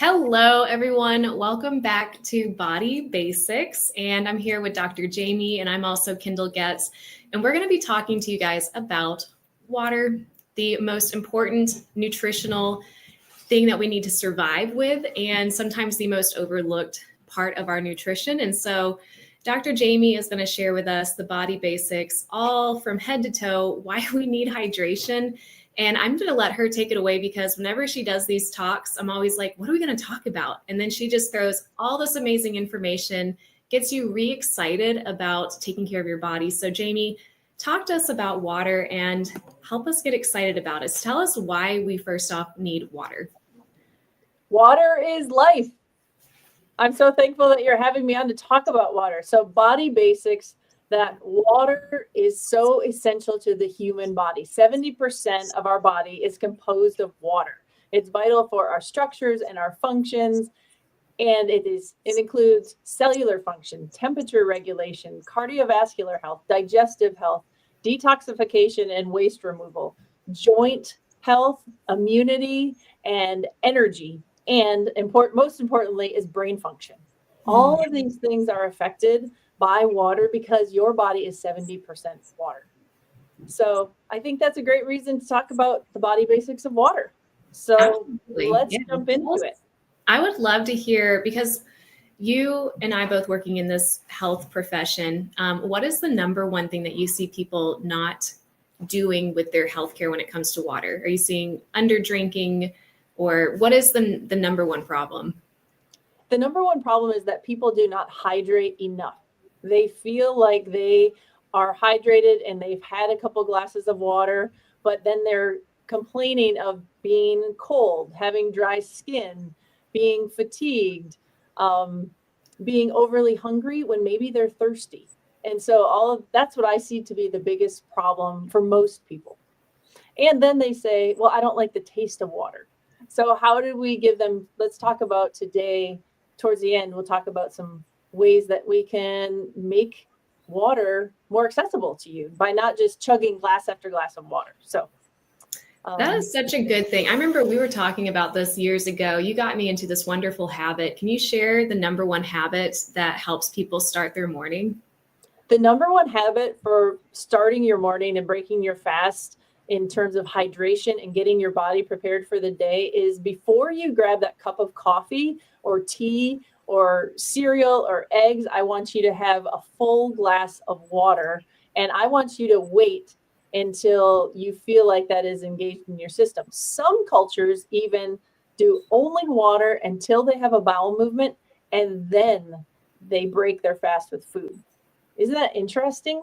Hello, everyone. Welcome back to Body Basics. And I'm here with Dr. Jamie, and I'm also Kendall Getz. And we're going to be talking to you guys about water, the most important nutritional thing that we need to survive with, and sometimes the most overlooked part of our nutrition. And so Dr. Jamie is going to share with us the body basics, all from head to toe, why we need hydration. And I'm going to let her take it away because whenever she does these talks, I'm always like, what are we going to talk about? And then she just throws all this amazing information, gets you re-excited about taking care of your body. So Jamie, talk to us about water and help us get excited about it. Tell us why we first off need water. Water is life. I'm so thankful that you're having me on to talk about water. So body basics, that water is so essential to the human body. 70% of our body is composed of water. It's vital for our structures and our functions. And it includes cellular function, temperature regulation, cardiovascular health, digestive health, detoxification and waste removal, joint health, immunity, and energy. And most importantly is brain function. All of these things are affected by water because your body is 70% water. So I think that's a great reason to talk about the body basics of water. So Absolutely. Let's jump into it. I would love to hear, because you and I both working in this health profession, what is the number one thing that you see people not doing with their healthcare when it comes to water? Are you seeing under drinking, or what is the number one problem? The number one problem is that people do not hydrate enough. They feel like they are hydrated and they've had a couple glasses of water, but then they're complaining of being cold, having dry skin, being fatigued, being overly hungry when maybe they're thirsty. And so that's what I see to be the biggest problem for most people. And then they say, well, I don't like the taste of water. So how do we give them, let's talk about today, towards the end, we'll talk about some ways that we can make water more accessible to you by not just chugging glass after glass of water. So that is such a good thing. I remember we were talking about this years ago. You got me into this wonderful habit. Can you share the number one habit that helps people start their morning? The number one habit for starting your morning and breaking your fast in terms of hydration and getting your body prepared for the day is before you grab that cup of coffee or tea or cereal or eggs, I want you to have a full glass of water, and I want you to wait until you feel like that is engaged in your system. Some cultures even do only water until they have a bowel movement, and then they break their fast with food. Isn't that interesting?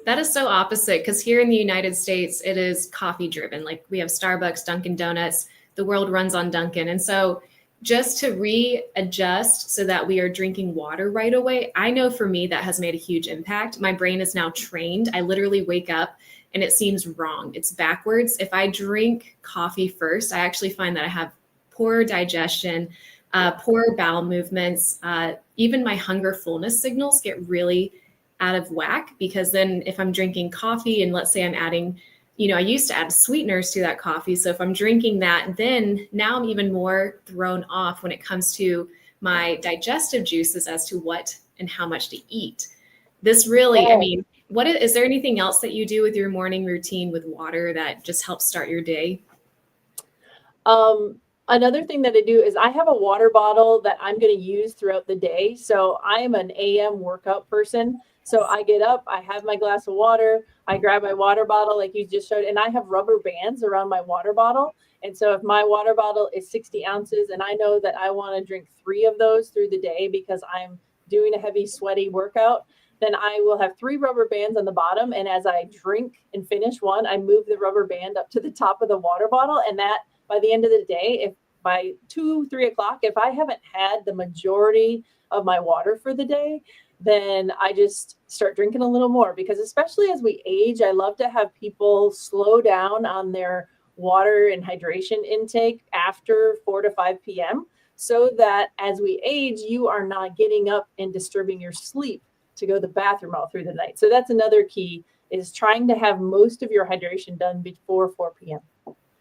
That is so opposite, because here in the United States, it is coffee driven. Like we have Starbucks, Dunkin' Donuts, the world runs on Dunkin'. And so just to readjust so that we are drinking water right away, I know for me that has made a huge impact. My brain is now trained. I literally wake up and it seems wrong. It's backwards. If I drink coffee first, I actually find that I have poor digestion, poor bowel movements. Even my hunger fullness signals get really out of whack, because then if I'm drinking coffee and let's say I'm adding, I used to add sweeteners to that coffee. So if I'm drinking that, then now I'm even more thrown off when it comes to my digestive juices as to what and how much to eat. This really, is there anything else that you do with your morning routine with water that just helps start your day? Another thing that I do is I have a water bottle that I'm going to use throughout the day. So I am an AM workout person. So I get up, I have my glass of water, I grab my water bottle like you just showed, and I have rubber bands around my water bottle. And so if my water bottle is 60 ounces and I know that I want to drink 3 of those through the day because I'm doing a heavy, sweaty workout, then I will have 3 rubber bands on the bottom. And as I drink and finish one, I move the rubber band up to the top of the water bottle. And that by the end of the day, if by 2-3 o'clock, if I haven't had the majority of my water for the day, then I just start drinking a little more, because especially as we age, I love to have people slow down on their water and hydration intake after 4 to 5 p.m. so that as we age, you are not getting up and disturbing your sleep to go to the bathroom all through the night. So that's another key, is trying to have most of your hydration done before 4 p.m.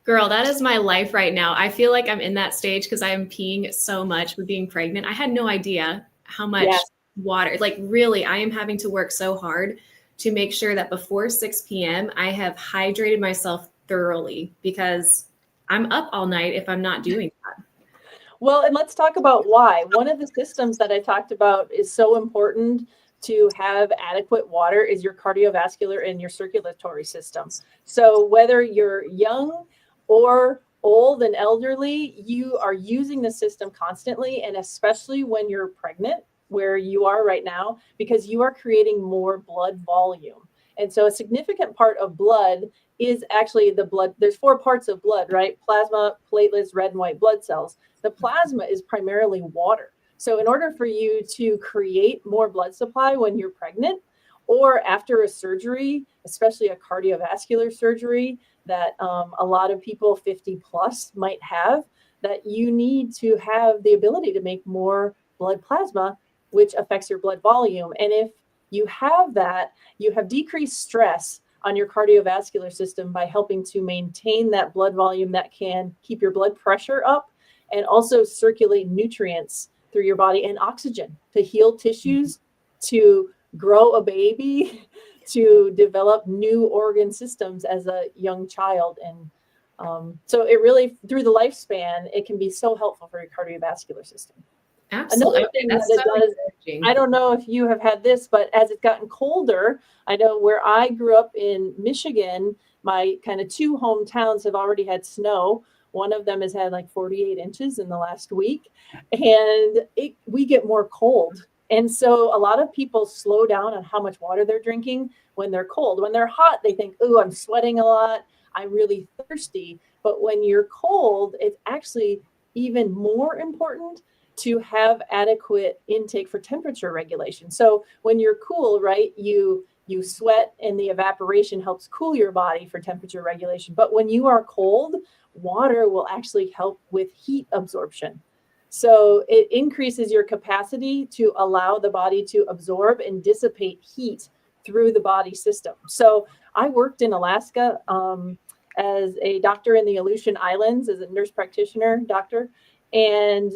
Girl, that is my life right now. I feel like I'm in that stage because I am peeing so much with being pregnant. I had no idea how much Yes. water, like really, I am having to work so hard to make sure that before 6 p.m. I have hydrated myself thoroughly because I'm up all night if I'm not doing that. Well, and let's talk about why. One of the systems that I talked about is so important to have adequate water is your cardiovascular and your circulatory system. So whether you're young or old and elderly, you are using the system constantly, and especially when you're pregnant, where you are right now, because you are creating more blood volume. And so a significant part of blood is actually the blood. There's four parts of blood, right? Plasma, platelets, red and white blood cells. The plasma is primarily water. So in order for you to create more blood supply when you're pregnant or after a surgery, especially a cardiovascular surgery that a lot of people 50 plus might have, that you need to have the ability to make more blood plasma, which affects your blood volume. And if you have that, you have decreased stress on your cardiovascular system by helping to maintain that blood volume that can keep your blood pressure up and also circulate nutrients through your body and oxygen to heal tissues, to grow a baby, to develop new organ systems as a young child. And so it really, through the lifespan, it can be so helpful for your cardiovascular system. Absolutely. Another Okay, thing that that's it so does, encouraging. I don't know if you have had this, but as it's gotten colder, I know where I grew up in Michigan, my kind of two hometowns have already had snow. One of them has had like 48 inches in the last week, and we get more cold. And so a lot of people slow down on how much water they're drinking when they're cold. When they're hot, they think, "Ooh, I'm sweating a lot. I'm really thirsty." But when you're cold, it's actually even more important to have adequate intake for temperature regulation. So when you're cool, right, you sweat and the evaporation helps cool your body for temperature regulation. But when you are cold, water will actually help with heat absorption. So it increases your capacity to allow the body to absorb and dissipate heat through the body system. So I worked in Alaska as a doctor in the Aleutian Islands as a nurse practitioner doctor. And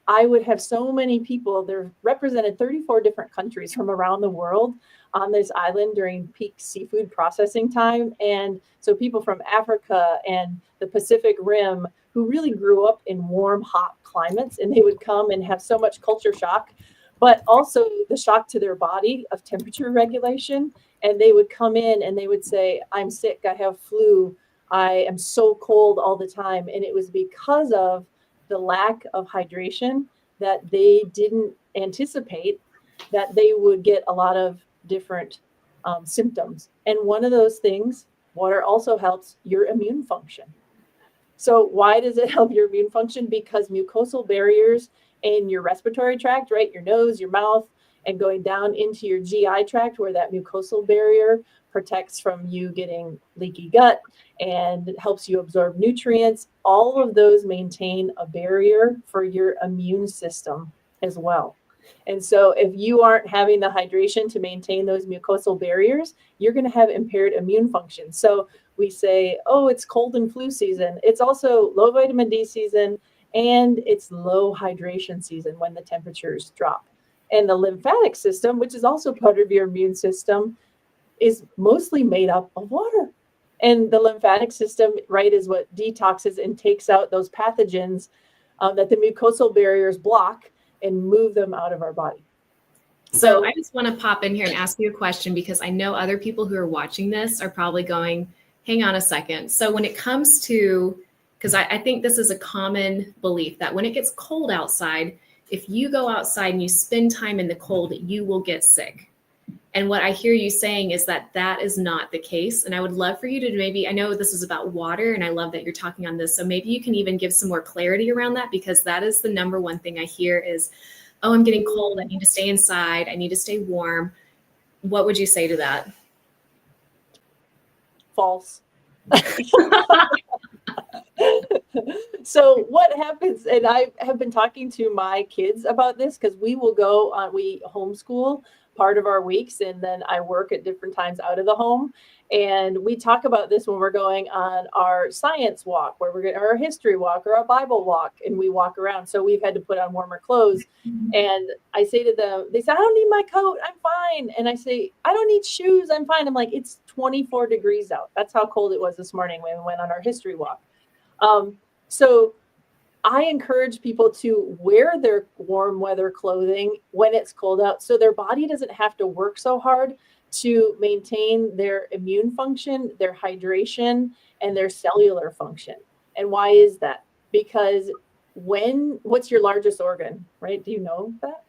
I would have so many people. They're represented 34 different countries from around the world on this island during peak seafood processing time. And so people from Africa and the Pacific Rim who really grew up in warm, hot climates, and they would come and have so much culture shock, but also the shock to their body of temperature regulation. And they would come in and they would say, "I'm sick, I have flu, I am so cold all the time." And it was because of the lack of hydration that they didn't anticipate that they would get a lot of different symptoms. And one of those things, water also helps your immune function. So why does it help your immune function? Because mucosal barriers in your respiratory tract, right? Your nose, your mouth, and going down into your GI tract where that mucosal barrier protects from you getting leaky gut and helps you absorb nutrients. All of those maintain a barrier for your immune system as well. And so if you aren't having the hydration to maintain those mucosal barriers, you're going to have impaired immune function. So we say, "Oh, it's cold and flu season." It's also low vitamin D season, and it's low hydration season when the temperatures drop. And the lymphatic system, which is also part of your immune system, is mostly made up of water. And the lymphatic system, right, is what detoxes and takes out those pathogens that the mucosal barriers block and move them out of our body. So I just want to pop in here and ask you a question because I know other people who are watching this are probably going, hang on a second. So when it comes to, because I think this is a common belief that when it gets cold outside, if you go outside and you spend time in the cold, you will get sick. And what I hear you saying is that that is not the case. And I would love for you to maybe, I know this is about water and I love that you're talking on this. So maybe you can even give some more clarity around that because that is the number one thing I hear is, "Oh, I'm getting cold. I need to stay inside. I need to stay warm." What would you say to that? False. So what happens, and I have been talking to my kids about this because we will go, we homeschool part of our weeks, and then I work at different times out of the home. And we talk about this when we're going on our science walk, where we're going our history walk or our Bible walk, and we walk around. So we've had to put on warmer clothes. And I say to them, they say, I don't need my coat, I'm fine. And I say, I don't need shoes, I'm fine. I'm like, it's 24 degrees out. That's how cold it was this morning when we went on our history walk. So I encourage people to wear their warm weather clothing when it's cold out, so their body doesn't have to work so hard to maintain their immune function, their hydration, and their cellular function. And why is that? Because what's your largest organ, right? Do you know that?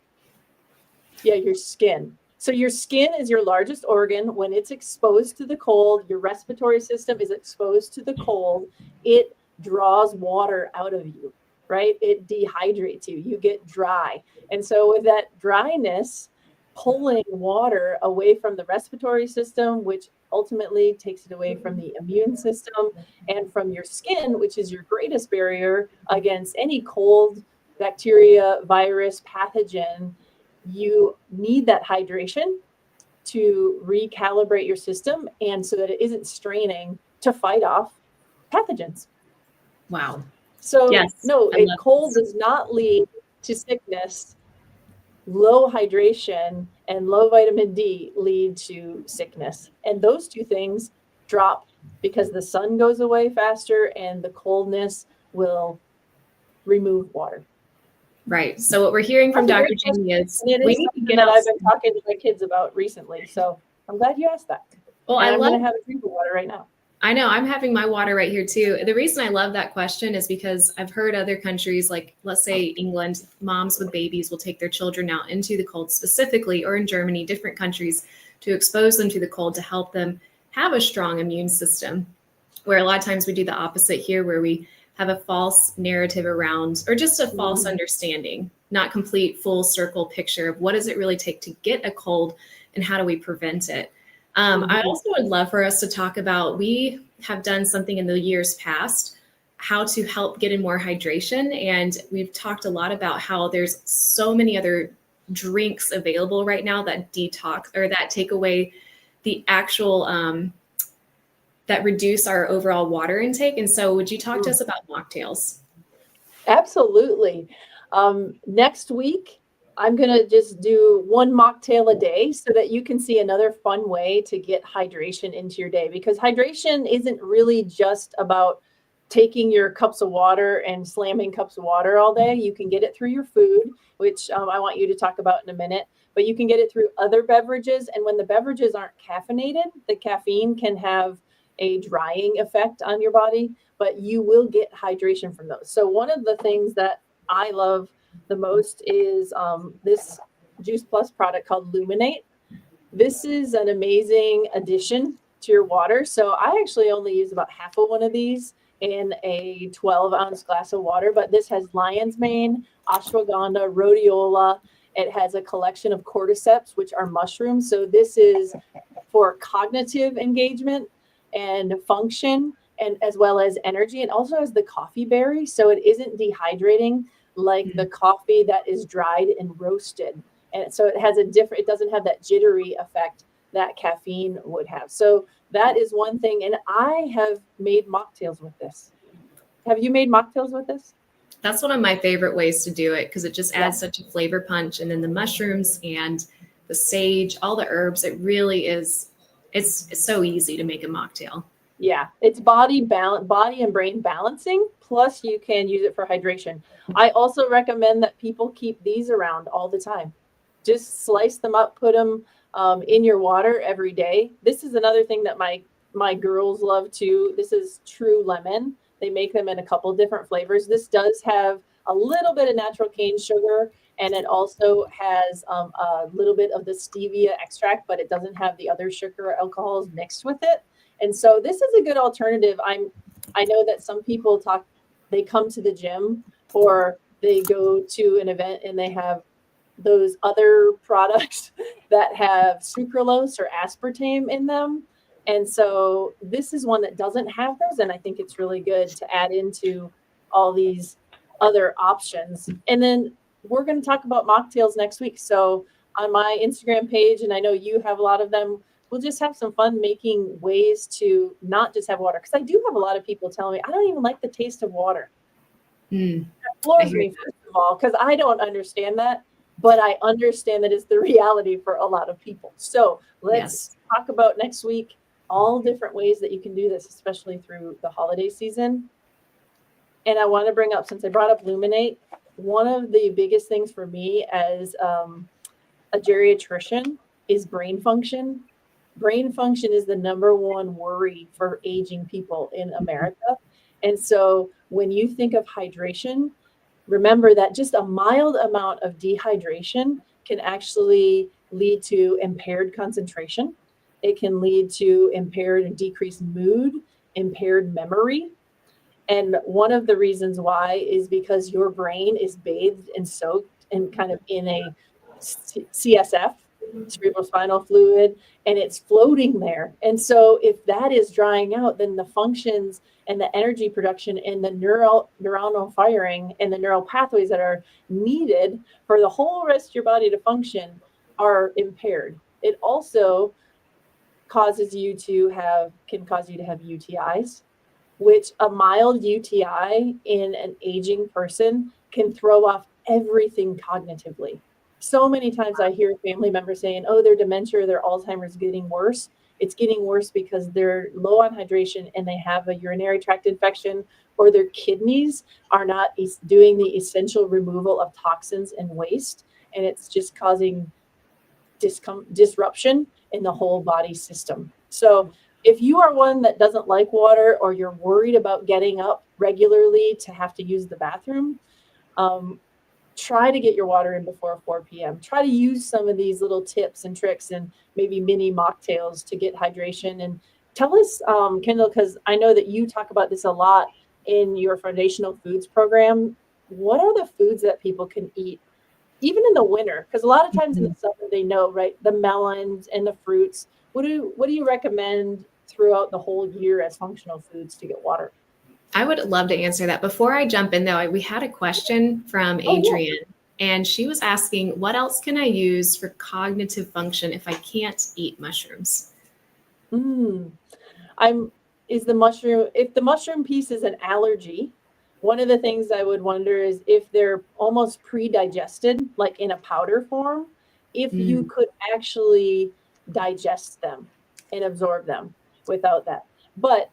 Yeah, your skin. So your skin is your largest organ. When it's exposed to the cold, your respiratory system is exposed to the cold, it draws water out of you, right? It dehydrates you. You get dry. And so with that dryness, pulling water away from the respiratory system, which ultimately takes it away from the immune system and from your skin, which is your greatest barrier against any cold, bacteria, virus, pathogen, you need that hydration to recalibrate your system and so that it isn't straining to fight off pathogens. Wow. So Yes, no, I a love cold this. does not lead to sickness. Low hydration and low vitamin D lead to sickness. And those two things drop because the sun goes away faster and the coldness will remove water. Right. So what we're hearing from That's a Dr. great question. Jamie is And it we is need to something get that out. I've been talking to my kids about recently. So I'm glad you asked that. Well, And I I'm love going to have a drink of water right now. I know I'm having my water right here too. The reason I love that question is because I've heard other countries, like let's say England, moms with babies will take their children out into the cold specifically, or in Germany, different countries, to expose them to the cold to help them have a strong immune system. Where a lot of times we do the opposite here, where we have a false narrative around, or just a false understanding, not complete full circle picture of what does it really take to get a cold and how do we prevent it. I also would love for us to talk about, we have done something in the years past, how to help get in more hydration. And we've talked a lot about how there's so many other drinks available right now that detox or that take away the actual, that reduce our overall water intake. And so would you talk to us about mocktails? Absolutely. Next week, I'm going to just do one mocktail a day so that you can see another fun way to get hydration into your day, because hydration isn't really just about taking your cups of water and slamming cups of water all day. You can get it through your food, which I want you to talk about in a minute, but you can get it through other beverages. And when the beverages aren't caffeinated, the caffeine can have a drying effect on your body, but you will get hydration from those. So one of the things that I love the most is this Juice Plus product called Luminate. This is an amazing addition to your water. So I actually only use about half of one of these in a 12-ounce glass of water, but this has lion's mane, ashwagandha, rhodiola. It has a collection of cordyceps, which are mushrooms. So this is for cognitive engagement and function, and as well as energy. It also has the coffee berry, so it isn't dehydrating like the coffee that is dried and roasted. And so it has it doesn't have that jittery effect that caffeine would have. So that is one thing. And I have made mocktails with this. Have you made mocktails with this? That's one of my favorite ways to do it, because it just adds such a flavor punch. And then the mushrooms and the sage, all the herbs, it really is, it's so easy to make a mocktail. Yeah, it's body and brain balancing. Plus, you can use it for hydration. I also recommend that people keep these around all the time. Just slice them up, put them in your water every day. This is another thing that my girls love too. This is True Lemon. They make them in a couple different flavors. This does have a little bit of natural cane sugar, and it also has a little bit of the stevia extract, but it doesn't have the other sugar or alcohols mixed with it. And so this is a good alternative. I know that some people they come to the gym or they go to an event and they have those other products that have sucralose or aspartame in them. And so this is one that doesn't have those. And I think it's really good to add into all these other options. And then we're going to talk about mocktails next week. So on my Instagram page, and I know you have a lot of them, we'll just have some fun making ways to not just have water. Because I do have a lot of people telling me, I don't even like the taste of water. Mm, It floors hear me, first of all, because I don't understand that. But I understand that it's the reality for a lot of people. So let's yes. talk about next week all different ways that you can do this, especially through the holiday season. And I want to bring up, since I brought up Luminate, one of the biggest things for me as a geriatrician is brain function. Brain function is the number one worry for aging people in America. And so when you think of hydration, remember that just a mild amount of dehydration can actually lead to impaired concentration. It can lead to impaired and decreased mood, impaired memory. And one of the reasons why is because your brain is bathed and soaked and kind of in a CSF, cerebral spinal fluid, and it's floating there. And so if that is drying out, then the functions and the energy production and the neuronal firing and the neural pathways that are needed for the whole rest of your body to function are impaired. It also can cause you to have UTIs, which a mild UTI in an aging person can throw off everything cognitively. So many times I hear family members saying, oh, their dementia or their Alzheimer's is getting worse. It's getting worse because they're low on hydration and they have a urinary tract infection, or their kidneys are not doing the essential removal of toxins and waste. And it's just causing disruption in the whole body system. So if you are one that doesn't like water, or you're worried about getting up regularly to have to use the bathroom, try to get your water in before 4 p.m. Try to use some of these little tips and tricks and maybe mini mocktails to get hydration. And tell us, Kendall, because I know that you talk about this a lot in your foundational foods program. What are the foods that people can eat even in the winter? Because a lot of times in the summer they know, right, the melons and the fruits. What do you recommend throughout the whole year as functional foods to get water? I would love to answer that. Before I jump in, though, we had a question from Oh yeah. Adrian, and she was asking, what else can I use for cognitive function if I can't eat mushrooms? Mm. I'm is the mushroom If the mushroom piece is an allergy, one of the things I would wonder is if they're almost pre-digested, like in a powder form, if you Mm, could actually digest them and absorb them without that. But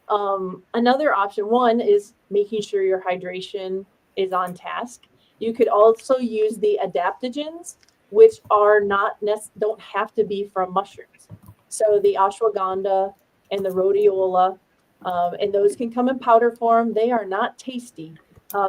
another option, one is making sure your hydration is on task. You could also use the adaptogens, which are not don't have to be from mushrooms. So the ashwagandha and the rhodiola, and those can come in powder form. They are not tasty.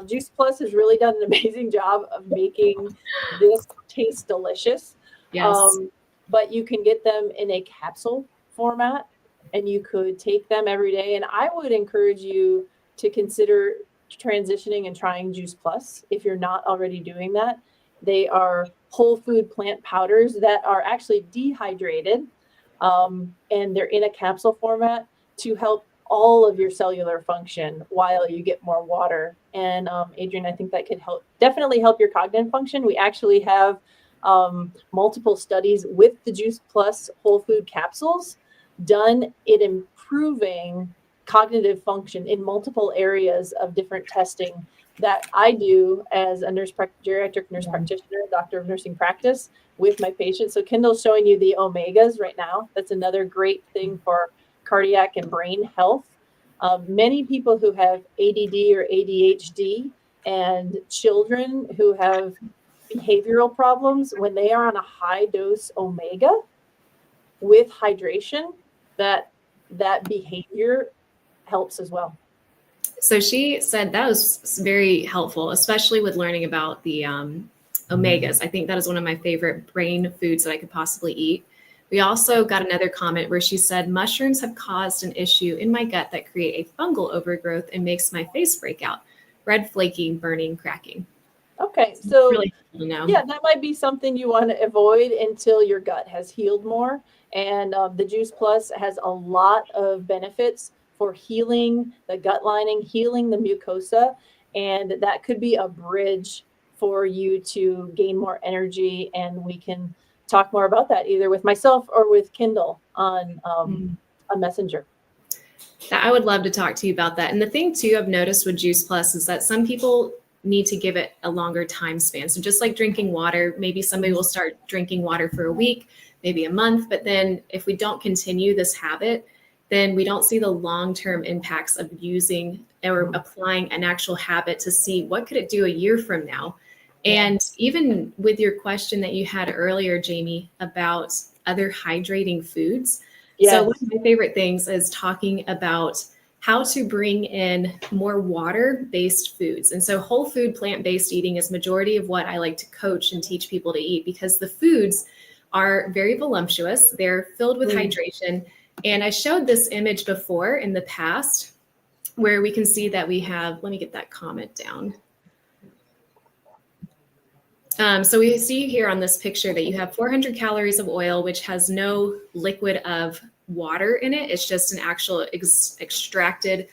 Juice Plus has really done an amazing job of making this taste delicious. yes. Um, but you can get them in a capsule format, and you could take them every day. And I would encourage you to consider transitioning and trying Juice Plus if you're not already doing that. They are whole food plant powders that are actually dehydrated, and they're in a capsule format to help all of your cellular function while you get more water. And Adrian, I think that could definitely help your cognitive function. We actually have multiple studies with the Juice Plus whole food capsules done in improving cognitive function in multiple areas of different testing that I do as a geriatric nurse practitioner, doctor of nursing practice with my patients. So Kendall's showing you the omegas right now. That's another great thing for cardiac and brain health. Many people who have ADD or ADHD and children who have behavioral problems, when they are on a high dose omega with hydration, that behavior helps as well. So she said that was very helpful, especially with learning about the omegas. I think that is one of my favorite brain foods that I could possibly eat. We also got another comment where she said, mushrooms have caused an issue in my gut that create a fungal overgrowth and makes my face break out. Red flaking, burning, cracking. Okay, so Really helpful to know. yeah, that might be something you want to avoid until your gut has healed more. And the Juice Plus has a lot of benefits for healing the gut lining, healing the mucosa, and that could be a bridge for you to gain more energy. And we can talk more about that either with myself or with Kindle on Messenger. I would love to talk to you about that. And the thing too, I've noticed with Juice Plus is that some people need to give it a longer time span. So just like drinking water, maybe somebody will start drinking water for a week, maybe a month, but then if we don't continue this habit, then we don't see the long-term impacts of using or applying an actual habit to see what could it do a year from now. And even with your question that you had earlier, Jamie, about other hydrating foods. Yes. So one of my favorite things is talking about how to bring in more water-based foods. And so whole food, plant-based eating is majority of what I like to coach and teach people to eat, because the foods are very voluptuous. They're filled with hydration. And I showed this image before in the past where we can see that we have, let me get that comment down. So we see here on this picture that you have 400 calories of oil, which has no liquid of water in it. It's just an actual extracted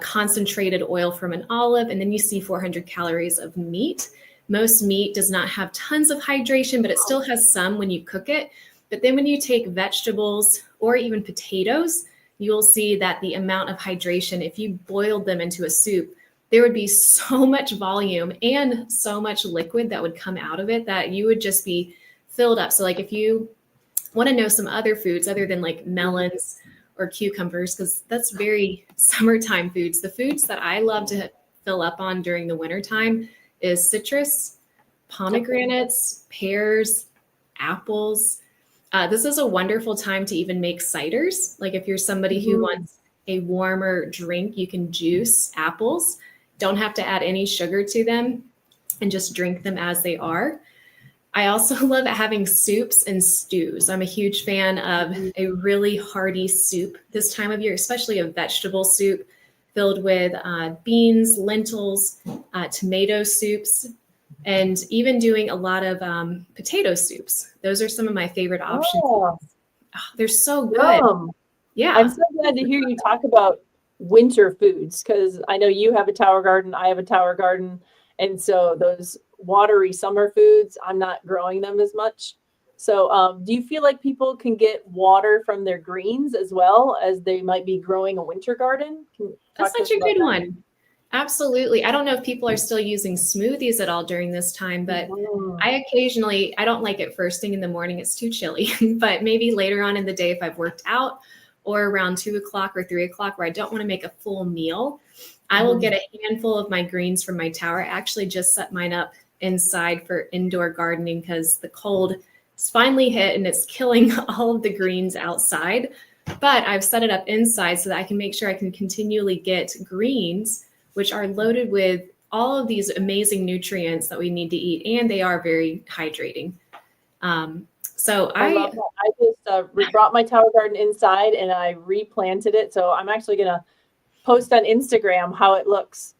concentrated oil from an olive. And then you see 400 calories of meat. Most meat does not have tons of hydration, but it still has some when you cook it. But then when you take vegetables or even potatoes, you'll see that the amount of hydration, if you boiled them into a soup, there would be so much volume and so much liquid that would come out of it that you would just be filled up. So like if you want to know some other foods other than like melons or cucumbers, because that's very summertime foods, the foods that I love to fill up on during the wintertime is citrus, pomegranates, pears, apples. This is a wonderful time to even make ciders. Like if you're somebody who wants a warmer drink, you can juice apples. Don't have to add any sugar to them and just drink them as they are. I also love having soups and stews. I'm a huge fan of a really hearty soup this time of year, especially a vegetable soup filled with beans, lentils, tomato soups, and even doing a lot of potato soups. Those are some of my favorite options. Oh, they're so good. Yeah. I'm so glad to hear you talk about winter foods, because I know you have a tower garden, I have a tower garden. And so those watery summer foods, I'm not growing them as much. So do you feel like people can get water from their greens as well as they might be growing a winter garden? That's such a good one. Absolutely. I don't know if people are still using smoothies at all during this time, but I occasionally, I don't like it first thing in the morning. It's too chilly, but maybe later on in the day, if I've worked out or around 2 o'clock or 3 o'clock where I don't want to make a full meal, I will get a handful of my greens from my tower. I actually just set mine up inside for indoor gardening because the cold has finally hit and it's killing all of the greens outside. But I've set it up inside so that I can make sure I can continually get greens, which are loaded with all of these amazing nutrients that we need to eat, and they are very hydrating. So I love that. I just brought my tower garden inside and I replanted it. So I'm actually going to post on Instagram how it looks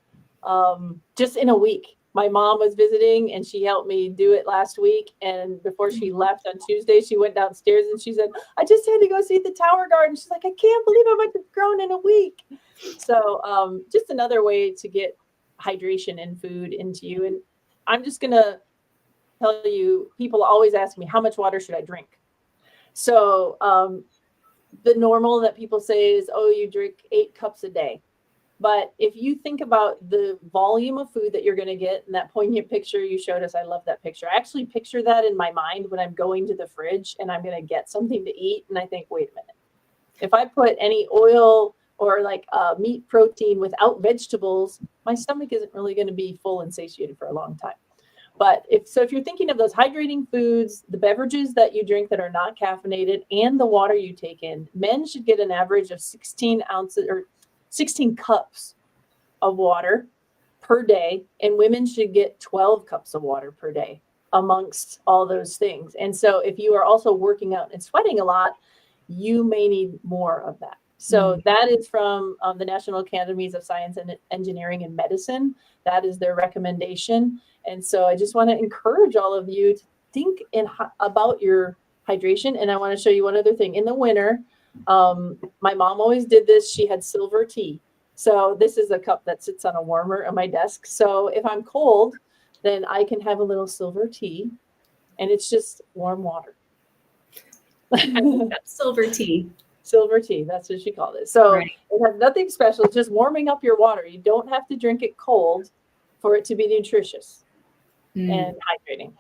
just in a week. My mom was visiting and she helped me do it last week. And before she left on Tuesday, she went downstairs and she said, I just had to go see the tower garden. She's like, I can't believe how much it's grown in a week. So just another way to get hydration and food into you. And I'm just going to tell you, people always ask me, how much water should I drink? So the normal that people say is, oh, you drink 8 cups a day. But if you think about the volume of food that you're going to get, and that poignant picture you showed us, I love that picture. I actually picture that in my mind when I'm going to the fridge and I'm going to get something to eat. And I think, wait a minute, if I put any oil or like meat protein without vegetables, my stomach isn't really going to be full and satiated for a long time. But if you're thinking of those hydrating foods, the beverages that you drink that are not caffeinated, and the water you take in, men should get an average of 16 ounces or 16 cups of water per day, and women should get 12 cups of water per day amongst all those things. And so if you are also working out and sweating a lot, you may need more of that. So that is from the National Academies of Science and Engineering and Medicine. That is their recommendation. And so I just want to encourage all of you to think about your hydration. And I want to show you one other thing. In the winter, my mom always did this. She had silver tea. So this is a cup that sits on a warmer on my desk. So if I'm cold, then I can have a little silver tea, and it's just warm water. That's silver tea. Silver tea, that's what she called it. So Right. it has nothing special, it's just warming up your water. You don't have to drink it cold for it to be nutritious and hydrating.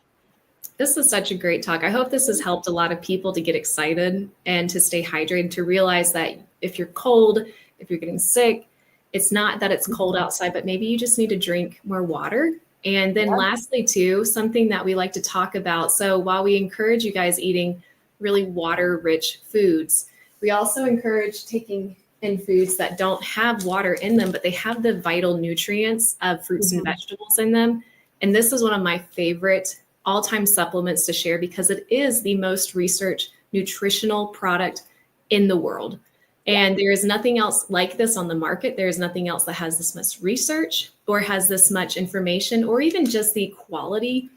This is such a great talk. I hope this has helped a lot of people to get excited and to stay hydrated, to realize that if you're cold, if you're getting sick, it's not that it's cold outside, but maybe you just need to drink more water. And then lastly, too, something that we like to talk about. So while we encourage you guys eating really water-rich foods, we also encourage taking in foods that don't have water in them, but they have the vital nutrients of fruits and vegetables in them. And this is one of my favorite all-time supplements to share because it is the most researched nutritional product in the world. And there is nothing else like this on the market. There is nothing else that has this much research or has this much information or even just the quality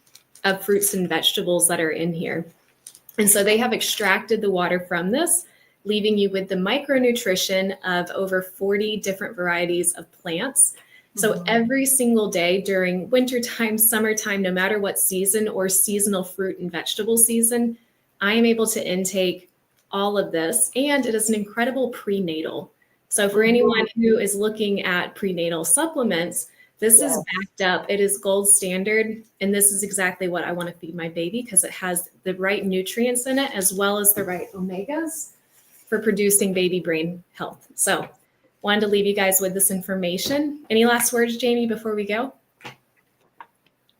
of fruits and vegetables that are in here. And so they have extracted the water from this, leaving you with the micronutrition of over 40 different varieties of plants. So every single day during wintertime, summertime, no matter what season or seasonal fruit and vegetable season, I am able to intake all of this. And it is an incredible prenatal. So for anyone who is looking at prenatal supplements, this is backed up. It is gold standard. And this is exactly what I want to feed my baby because it has the right nutrients in it, as well as the right omegas for producing baby brain health. So wanted to leave you guys with this information. Any last words, Jamie, before we go?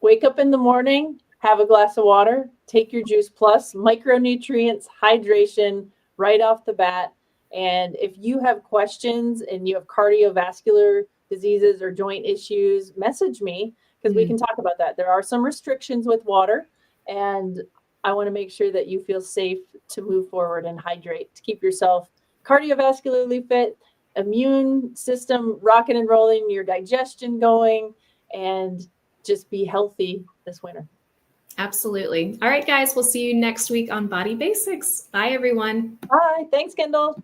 Wake up in the morning, have a glass of water, take your Juice Plus, micronutrients, hydration right off the bat. And if you have questions and you have cardiovascular diseases or joint issues, message me because we can talk about that. There are some restrictions with water, and I want to make sure that you feel safe to move forward and hydrate to keep yourself cardiovascularly fit, immune system rocking and rolling, your digestion going, and just be healthy this winter. Absolutely. All right, guys, we'll see you next week on Body Basics. Bye, everyone. Bye. Thanks, Kendall.